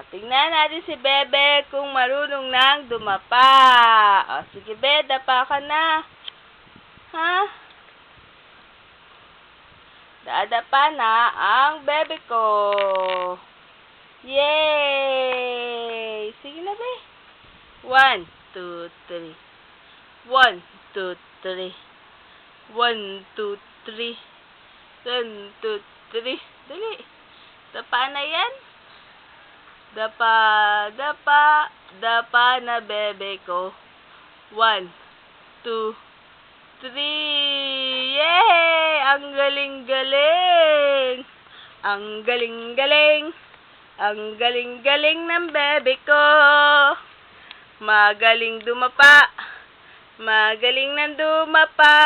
Tingnan natin si Bebe kung marunong nang dumapa. Sige, Be, dapa ka na. Ha? Dadapa na ang bebe ko. Yay! Sige na, Be. 1, 2, 3. 1, 2, 3. 1, 2, 3. 1, 2, 3. Dali. Dapa na yan. Dapa, dapa, dapa na bebe ko. 1, 2, 3. Yay! Ang galing-galing. Ang galing-galing. Ang galing-galing ng bebe ko. Magaling dumapa. Magaling nang dumapa.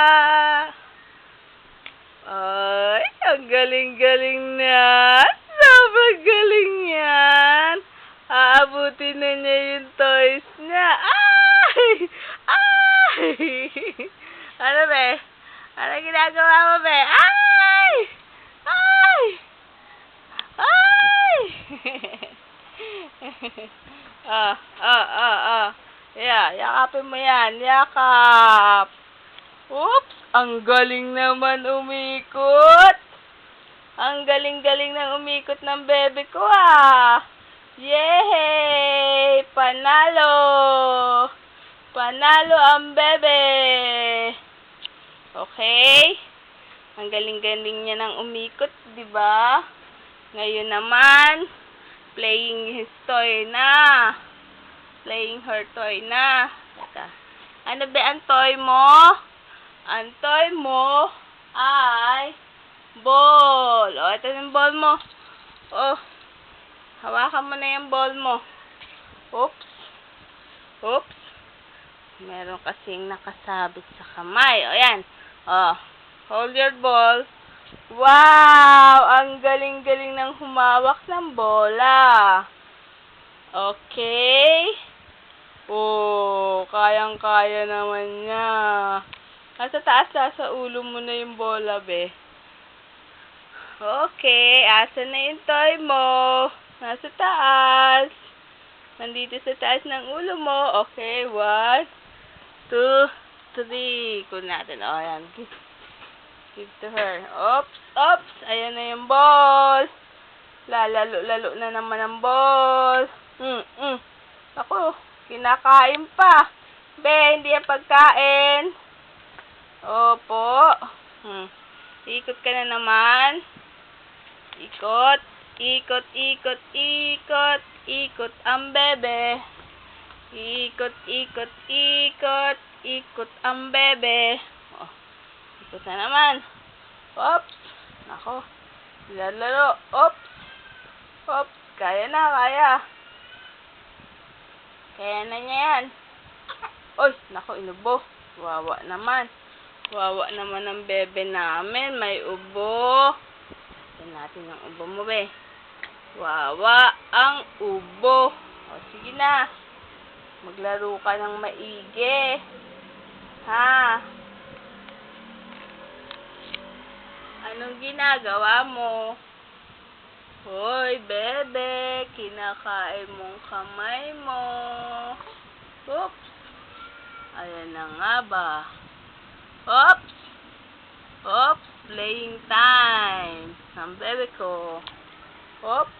Ay, ang galing-galing na. Sobrang galing yan. Aabutin na niya yung toys niya. Ay! Ay! Ano, Be? Ano ginagawa mo, Be? Ay! Ay! Ay! Yeah, yakapin mo yan. Yakap. Oops! Ang galing naman umikot. Ang galing-galing ng umikot ng bebe ko, Yay! Panalo! Panalo ang bebe! Okay? Ang galing-galing niya ng umikot, di ba? Ngayon naman, playing his toy na. Playing her toy na. Teka. Ano ba ang toy mo? Ang toy mo ay ball. Ito yung ball mo. Hawakan mo na yung ball mo. Oops. Oops. Meron kasing nakasabit sa kamay. Yan. Hold your ball. Wow! Ang galing-galing ng humawak ng bola. Okay. Kayang-kaya naman niya. Nasa taas, sa ulo mo na yung bola, Be. Okay. Asa na yung toy mo? Nasa taas. Nandito sa taas ng ulo mo. Okay. 1, 2, 3. Kunin natin. Ayan. Give to her. Oops. Oops. Ayan na yung ball. Lalo na naman ang ball. Ako. Kinakain pa. Be, hindi yan pagkain. Opo. Ikot ka na naman. Ikot. Ikot, ikot, ikot. Ikot ang bebe. Ikot, ikot, ikot. Ikot ang bebe. Ikot na naman. Oops. Nako. Lalaro. Oops. Oops. Kaya na, kaya. Kaya na niya yan. Oy, nako, inubo. Wawa naman. Wawa naman ang bebe namin. May ubo. Tignan natin ang ubo mo, Be. Wawa ang ubo. Sige na. Maglaro ka ng maigi. Ha? Anong ginagawa mo? Hoy, bebe. Kinakain mong kamay mo. Oops. Ayan na nga ba? Oops. Oops. Playing time. Ang bebe ko. Oops.